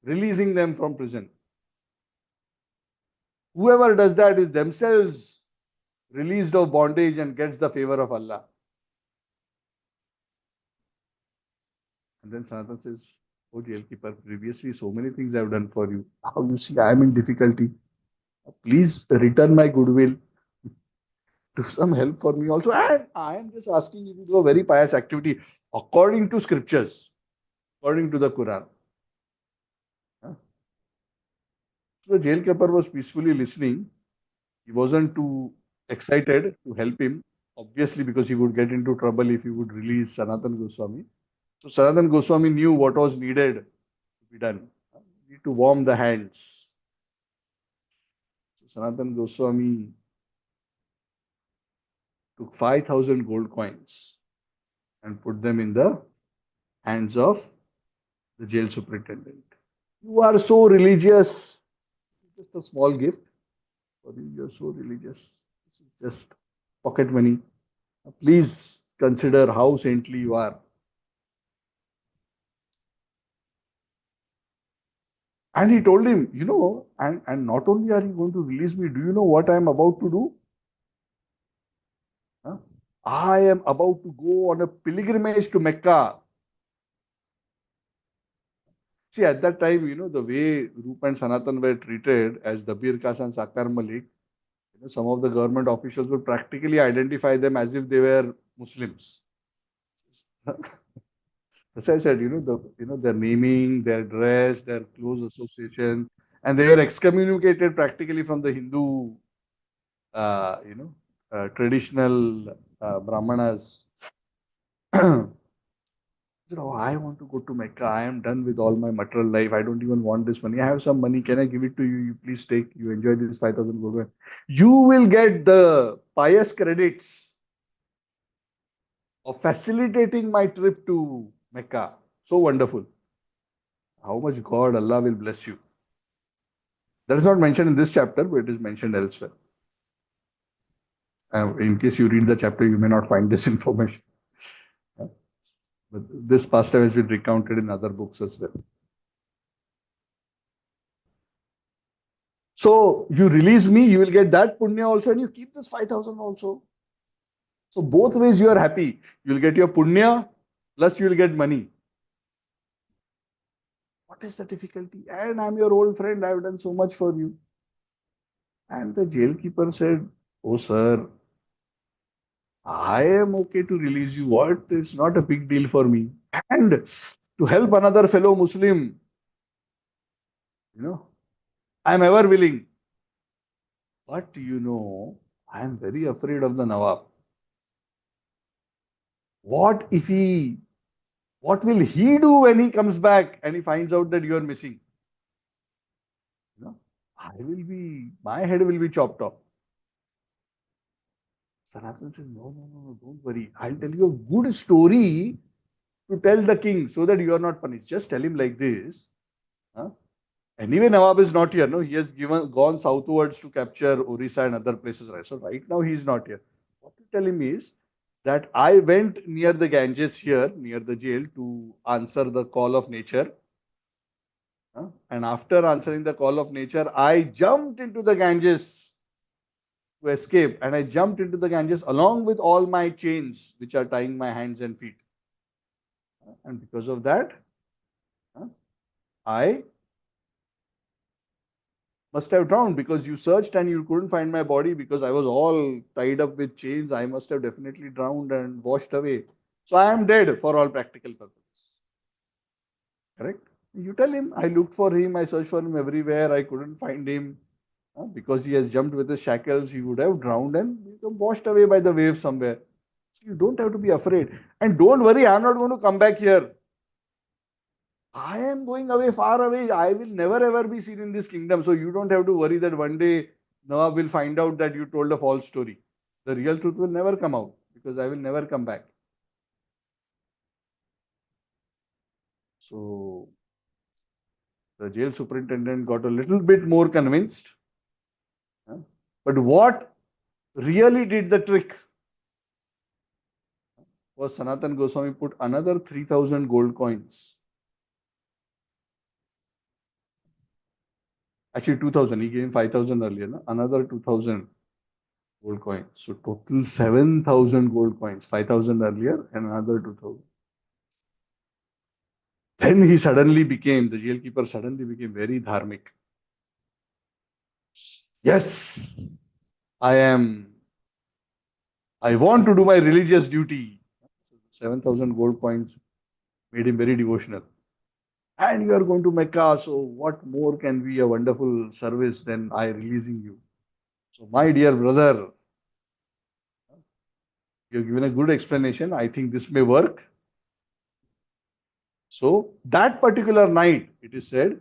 Speaker 1: releasing them from prison. Whoever does that is themselves released of bondage and gets the favor of Allah. And then Sanatan says, Oh jailkeeper, previously so many things I have done for you. Now you see I am in difficulty. Please return my goodwill. Do some help for me also. And I am just asking you to do a very pious activity according to scriptures, according to the Quran. So the jailkeeper was peacefully listening. He wasn't too excited to help him, obviously, because he would get into trouble if he would release Sanatan Goswami. So Sanatan Goswami knew what was needed to be done. You need to warm the hands. So Sanatan Goswami took 5,000 gold coins and put them in the hands of the jail superintendent. You are so religious. Just a small gift for you. You're so religious. This is just pocket money. Please consider how saintly you are. And he told him, and not only are you going to release me, do you know what I am about to do? Huh? I am about to go on a pilgrimage to Mecca. See, at that time, the way Rup and Sanatan were treated as Dabir Kas and Sakar Malik, some of the government officials would practically identify them as if they were Muslims. As I said, their naming, their dress, their close association, and they were excommunicated practically from the Hindu, uh, you know, traditional Brahmanas. I want to go to Mecca. I am done with all my material life. I don't even want this money. I have some money. Can I give it to you? You please take. You enjoy this 5,000 gold. You will get the pious credits of facilitating my trip to Mecca. So wonderful. How much God, Allah will bless you. That is not mentioned in this chapter, but it is mentioned elsewhere. In case you read the chapter, you may not find this information. But this pastime has been recounted in other books as well. So you release me, you will get that punya also, and you keep this 5,000 also. So both ways you are happy. You will get your punya, plus you will get money. What is the difficulty? And I'm your old friend. I've done so much for you. And the jailkeeper said, "Oh, sir, I am okay to release you. What? It's not a big deal for me. And to help another fellow Muslim, you know, I'm ever willing. But I am very afraid of the Nawab. What if what will he do when he comes back and he finds out that you are missing? You know, my head will be chopped off." Sanatan says, "No, no, no, no, don't worry. I'll tell you a good story to tell the king so that you are not punished. Just tell him like this. Huh? Anyway, Nawab is not here. No, he has gone southwards to capture Orissa and other places. Right. So right now he is not here. What to tell him is that I went near the Ganges here, near the jail, to answer the call of nature. And after answering the call of nature, I jumped into the Ganges to escape. And I jumped into the Ganges along with all my chains, which are tying my hands and feet. And because of that, I must have drowned because you searched and you couldn't find my body because I was all tied up with chains. I must have definitely drowned and washed away. So I am dead for all practical purposes. Correct? You tell him, I looked for him, I searched for him everywhere, I couldn't find him. Because he has jumped with his shackles, he would have drowned and become washed away by the waves somewhere. So you don't have to be afraid. And don't worry, I'm not going to come back here. I am going away, far away. I will never ever be seen in this kingdom. So you don't have to worry that one day Nawab will find out that you told a false story. The real truth will never come out because I will never come back. So the jail superintendent got a little bit more convinced. But what really did the trick was Sanatan Goswami put another 3,000 gold coins. Actually, 2,000. He gave 5,000 earlier. No? Another 2,000 gold coins. So total 7,000 gold coins. 5,000 earlier and another 2,000. Then the jailkeeper suddenly became very dharmic. Yes, I want to do my religious duty. 7,000 gold coins made him very devotional. And you are going to Mecca, so what more can be a wonderful service than I releasing you? So, my dear brother, you have given a good explanation. I think this may work. So, that particular night, it is said,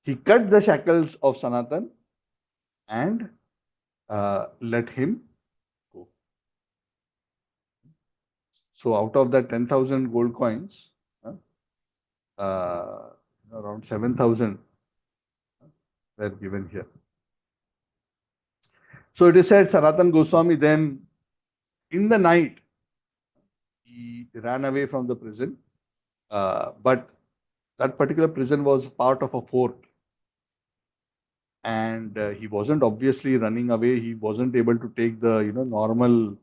Speaker 1: he cut the shackles of Sanatan and let him go. So out of that 10,000 gold coins, around 7,000 were given here. So it is said Sanatan Goswami then, in the night, he ran away from the prison, but that particular prison was part of a fort, and he wasn't obviously running away. He wasn't able to take the normal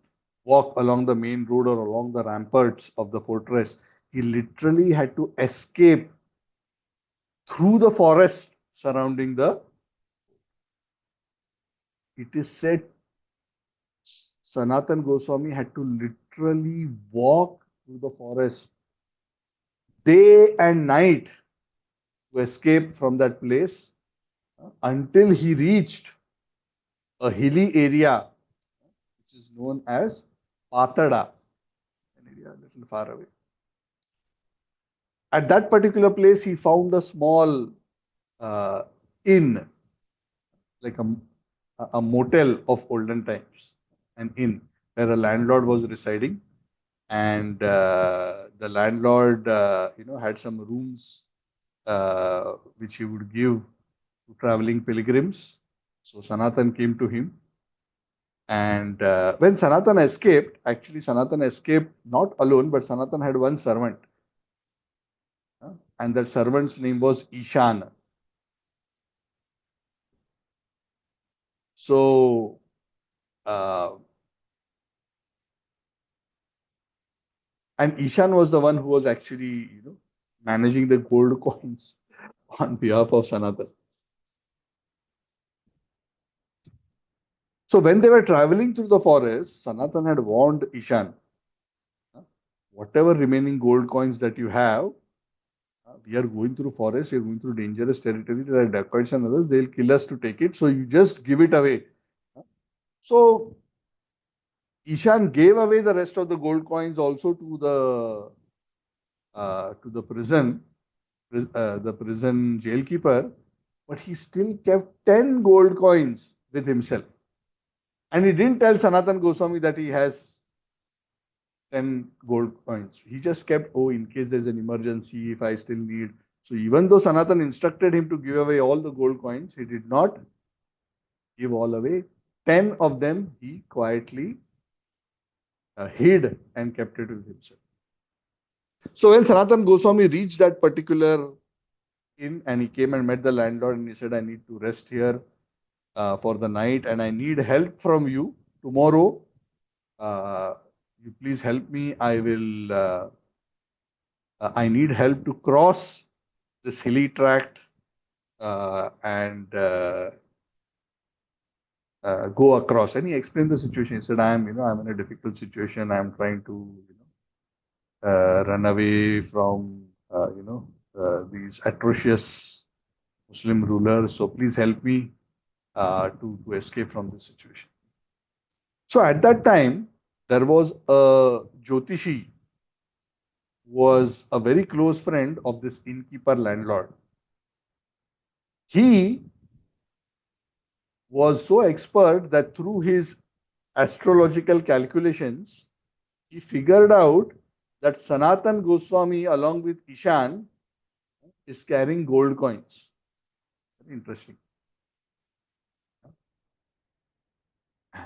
Speaker 1: walk along the main road or along the ramparts of the fortress. He literally had to escape through the forest surrounding the. It is said Sanatan Goswami had to literally walk through the forest day and night to escape from that place until he reached a hilly area which is known as Patada, an area a little far away. At that particular place, he found a small inn, like a motel of olden times, an inn where a landlord was residing, and the landlord, had some rooms which he would give to traveling pilgrims. So Sanatan came to him, and when Sanatan escaped, actually Sanatan escaped not alone, but Sanatan had one servant, and that servant's name was Ishan. So and Ishan was the one who was actually, managing the gold coins on behalf of Sanatan. So when they were traveling through the forest, Sanatan had warned Ishan, whatever remaining gold coins that you have, we are going through forest, we are going through dangerous territory, there are dacoits and others, they'll kill us to take it, so you just give it away. So Ishan gave away the rest of the gold coins also to the prison jailkeeper, but he still kept 10 gold coins with himself. And he didn't tell Sanatan Goswami that he has 10 gold coins. He just kept, oh, in case there's an emergency, if I still need. So even though Sanatan instructed him to give away all the gold coins, he did not give all away. 10 of them he quietly hid and kept it with himself. So when Sanatan Goswami reached that particular inn and he came and met the landlord and he said, I need to rest here for the night and I need help from you tomorrow. You please help me. I need help to cross this hilly tract and go across. And he explained the situation. He said, I'm in a difficult situation. I'm trying to, run away from, these atrocious Muslim rulers. So please help me to escape from this situation. So at that time, there was a Jyotishi who was a very close friend of this innkeeper landlord. He was so expert that through his astrological calculations, he figured out that Sanatan Goswami, along with Ishan, is carrying gold coins. Very interesting.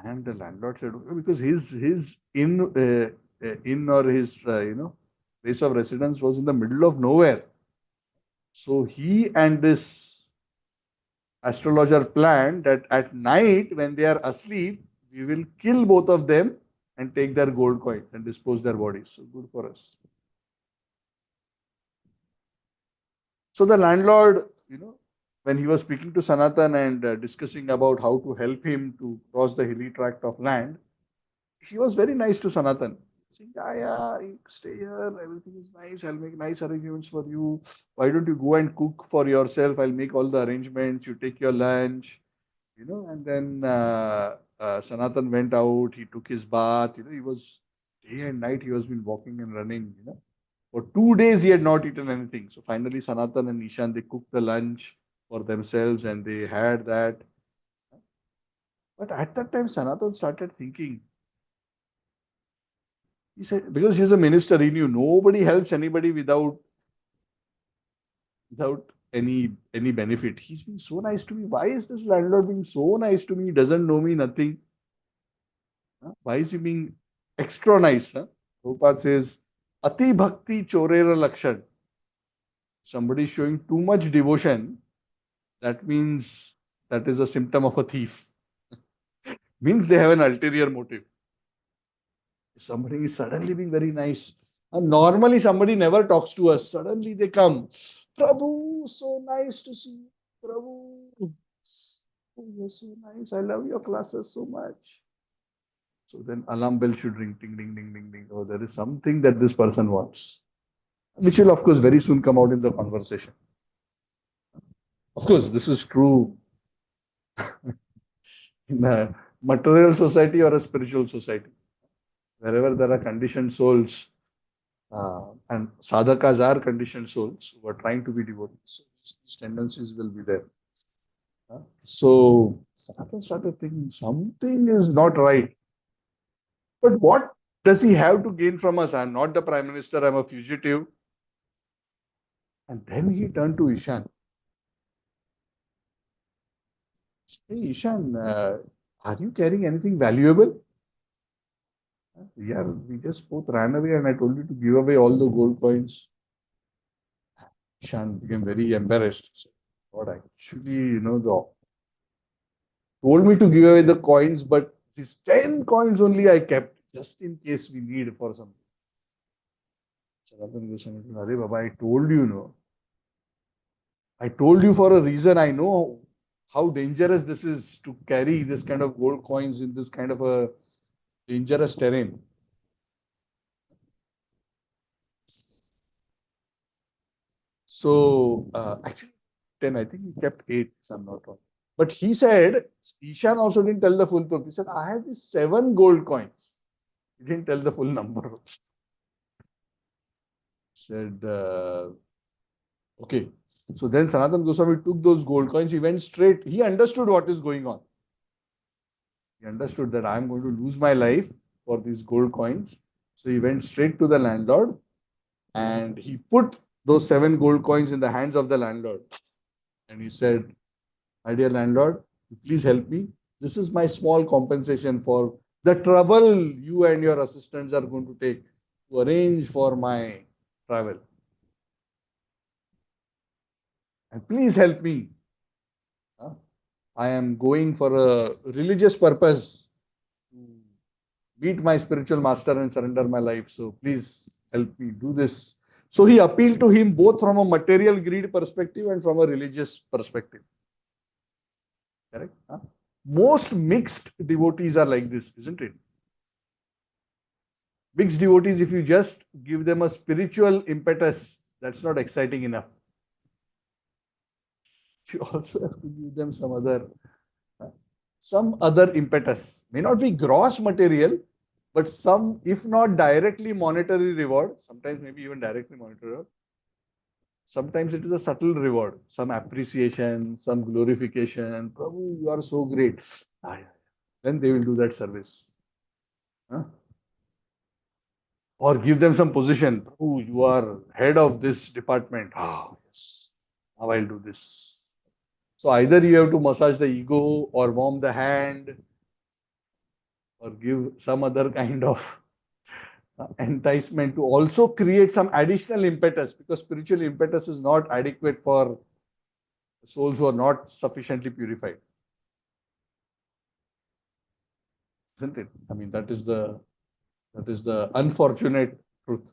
Speaker 1: And the landlord said, "Okay," because his inn or his place of residence was in the middle of nowhere. So he and this astrologer planned that at night when they are asleep, we will kill both of them and take their gold coins and dispose their bodies. So good for us. So the landlord, when he was speaking to Sanatan and discussing about how to help him to cross the hilly tract of land, he was very nice to Sanatan. Saying, yeah, you stay here, everything is nice, I'll make nice arrangements for you. Why don't you go and cook for yourself? I'll make all the arrangements, you take your lunch, and then Sanatan went out, he took his bath, he was day and night, he was been walking and running, For 2 days he had not eaten anything. So finally Sanatan and Ishan, they cooked the lunch for themselves and they had that. But at that time, Sanatan started thinking. He said, because he's a minister, he knew nobody helps anybody without any benefit. He's been so nice to me. Why is this landlord being so nice to me? He doesn't know me, nothing. Huh? Why is he being extra nice? Huh? Prabhupada says, Ati Bhakti Chorera Lakshan. Somebody is showing too much devotion, that means that is a symptom of a thief. Means they have an ulterior motive. Somebody is suddenly being very nice. And normally somebody never talks to us. Suddenly they come. Prabhu, so nice to see you. Prabhu, oh, you're so nice. I love your classes so much. So then alarm bell should ring, ding, ding, ding, ding, ding. Oh, there is something that this person wants, which will of course very soon come out in the conversation. Of course, this is true in a material society or a spiritual society. Wherever there are conditioned souls, and sadhakas are conditioned souls who are trying to be devotees, so these tendencies will be there. So Sanatan started thinking something is not right. But what does he have to gain from us? I'm not the prime minister, I'm a fugitive. And then he turned to Ishan. Hey, Ishan, are you carrying anything valuable? Yeah, we just both ran away and I told you to give away all the gold coins. Ishan became very embarrassed. He said, God, actually, the told me to give away the coins, but these 10 coins only I kept just in case we need for something. Sanatan Goswami, Hare Baba, I told you, I told you for a reason. I know how dangerous this is to carry this kind of gold coins in this kind of a dangerous terrain. So actually, 10, I think he kept 8, if I'm not wrong. But he said, Ishan also didn't tell the full truth. He said, I have these 7 gold coins. He didn't tell the full number. Said, okay. So then Sanatan Goswami took those gold coins. He went straight. He understood what is going on. He understood that I am going to lose my life for these gold coins. So he went straight to the landlord and he put those 7 gold coins in the hands of the landlord. And he said, my dear landlord, please help me. This is my small compensation for the trouble you and your assistants are going to take to arrange for my travel. And please help me. I am going for a religious purpose to meet my spiritual master and surrender my life. So please help me do this. So he appealed to him both from a material greed perspective and from a religious perspective. Correct? Most mixed devotees are like this, isn't it? Mixed devotees, if you just give them a spiritual impetus, that's not exciting enough. You also have to give them some other impetus. May not be gross material, but some, if not directly monetary reward, sometimes maybe even directly monetary reward, sometimes it is a subtle reward, some appreciation, some glorification. Prabhu, you are so great. Then they will do that service. Huh? Or give them some position. Prabhu, you are head of this department. Yes. Now I'll do this. So either you have to massage the ego or warm the hand or give some other kind of enticement to also create some additional impetus, because spiritual impetus is not adequate for souls who are not sufficiently purified. Isn't it? I mean, that is the unfortunate truth.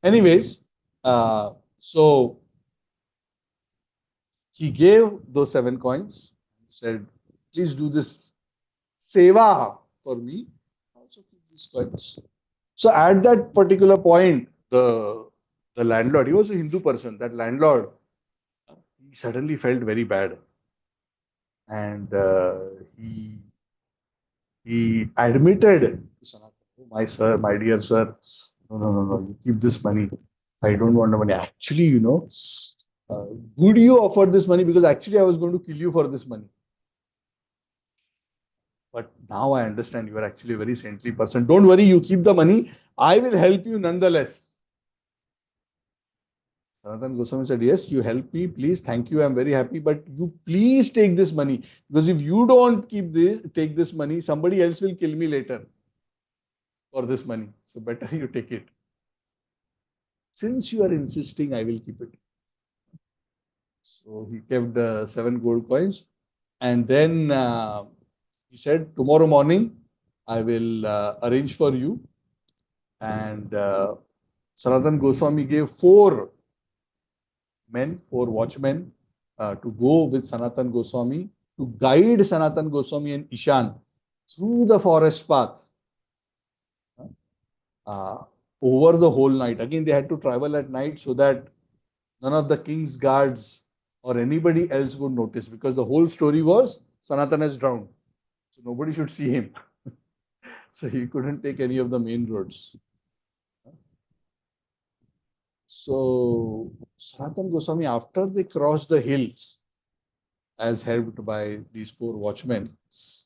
Speaker 1: Anyways, so he gave those 7 coins. He said, please do this seva for me. Also keep these coins. So at that particular point, the landlord, he was a Hindu person, that landlord, he suddenly felt very bad. And he admitted, oh, my sir, my dear sir, no, you keep this money. I don't want the money. Actually, would you offer this money? Because actually I was going to kill you for this money. But now I understand you are actually a very saintly person. Don't worry, you keep the money. I will help you nonetheless. Sanatan Goswami said, yes, you help me, please. Thank you. I'm very happy. But you please take this money. Because if you don't take this money, somebody else will kill me later for this money. So better you take it. Since you are insisting, I will keep it. So he kept the 7 gold coins. And then he said, tomorrow morning, I will arrange for you. And Sanatan Goswami gave 4 men, 4 watchmen to go with Sanatan Goswami to guide Sanatan Goswami and Ishan through the forest path uh, over the whole night. Again, they had to travel at night so that none of the king's guards or anybody else would notice, because the whole story was Sanatan has drowned. So nobody should see him. So he couldn't take any of the main roads. So Sanatan Goswami, after they crossed the hills, as helped by these 4 watchmen,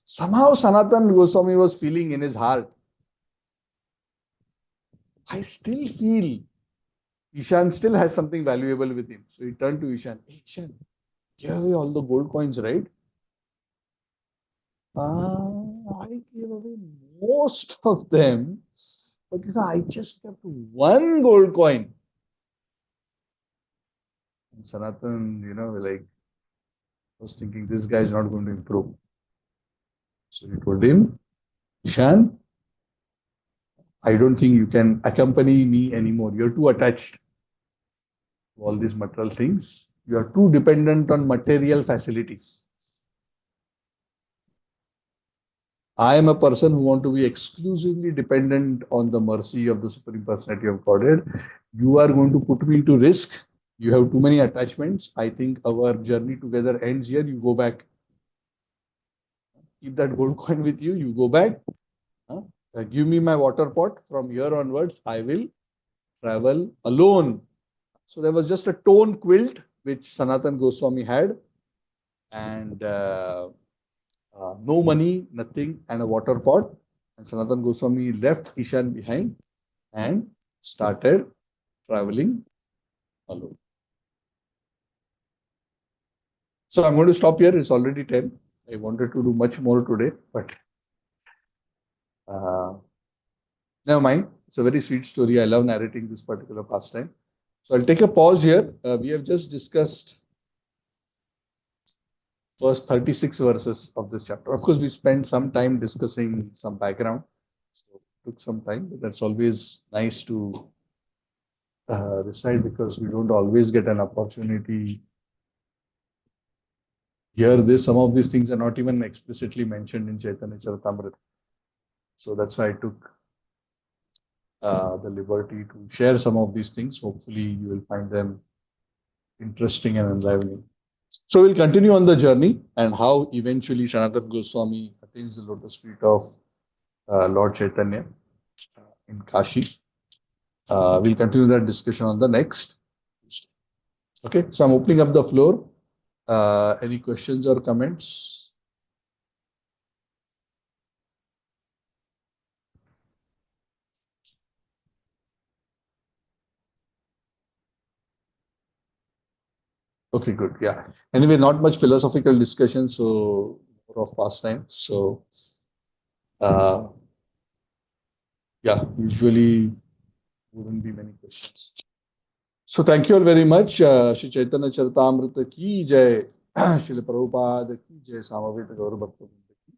Speaker 1: somehow Sanatan Goswami was feeling in his heart, I still feel Ishan still has something valuable with him. So he turned to Ishan. Hey, Ishan, give away all the gold coins, right? I gave away most of them, but I just kept 1 gold coin. And Sanatan, like, was thinking, this guy is not going to improve. So he told him, Ishan, I don't think you can accompany me anymore. You're too attached to all these material things. You are too dependent on material facilities. I am a person who want to be exclusively dependent on the mercy of the Supreme Personality of Godhead. You are going to put me into risk. You have too many attachments. I think our journey together ends here. You go back. Keep that gold coin with you. You go back. Give me my water pot. From here onwards, I will travel alone. So there was just a torn quilt which Sanatan Goswami had, and no money, nothing, and a water pot. And Sanatan Goswami left Ishan behind and started traveling alone. So I'm going to stop here. It's already 10. I wanted to do much more today, but never mind. It's a very sweet story. I love narrating this particular pastime. So I'll take a pause here. We have just discussed first 36 verses of this chapter. Of course, we spent some time discussing some background. So it took some time, but that's always nice to recite, because we don't always get an opportunity hear this. Some of these things are not even explicitly mentioned in Chaitanya Charitamrita. So that's why I took the liberty to share some of these things. Hopefully, you will find them interesting and enlivening. So we'll continue on the journey and how eventually Sanatana Goswami attains the lotus feet of Lord Chaitanya in Kashi. We'll continue that discussion on the next. Okay, so I'm opening up the floor. Any questions or comments? Okay, good. Yeah. Anyway, not much philosophical discussion, so more of pastime. So, yeah, usually wouldn't be many questions. So, thank you all very much. Sri Chaitanya Charitamrita ki jai. Srila Prabhupada ki jai. Samaveta Gaur Bhakta ki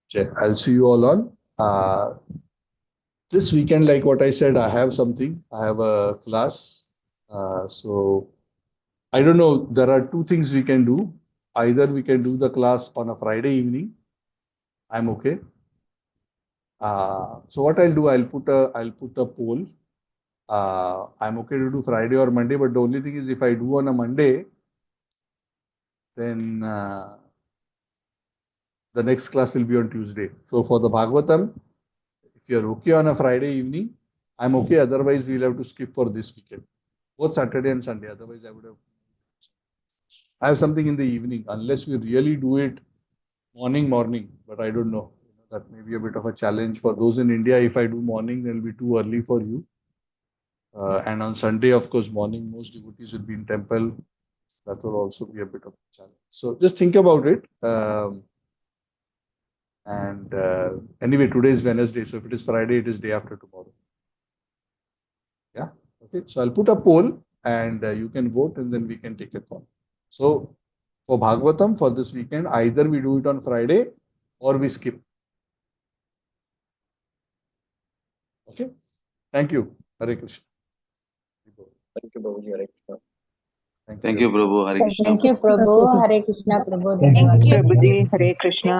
Speaker 1: jai. I'll see you all on this weekend. Like what I said, I have something. I have a class. So, I don't know. There are 2 things we can do. Either we can do the class on a Friday evening. I'm okay. So what I'll do, I'll put a poll. I'm okay to do Friday or Monday, but the only thing is, if I do on a Monday, then the next class will be on Tuesday. So for the Bhagavatam, if you're okay on a Friday evening, I'm okay. Otherwise, we'll have to skip for this weekend, both Saturday and Sunday. Otherwise, I have something in the evening, unless we really do it morning, but I don't know. that may be a bit of a challenge for those in India. If I do morning, it will be too early for you. And on Sunday, of course, morning, most devotees will be in temple. That will also be a bit of a challenge. So just think about it. And anyway, today is Wednesday. So if it is Friday, it is day after tomorrow. Yeah. Okay. So I'll put a poll and you can vote and then we can take a call. So for Bhagavatam for this weekend, either we do it on Friday or we skip. Okay. Thank you. Hare Krishna.
Speaker 2: Thank you, Prabhuji. Hare Krishna.
Speaker 3: Thank you, Prabhu. Hare Krishna.
Speaker 4: Thank you, Prabhu. Hare Krishna, Prabhu.
Speaker 5: Thank you,
Speaker 4: Dhanyavad.
Speaker 5: Prabhuji. Hare Krishna.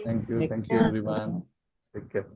Speaker 1: Thank you. Thank you, everyone. Take care.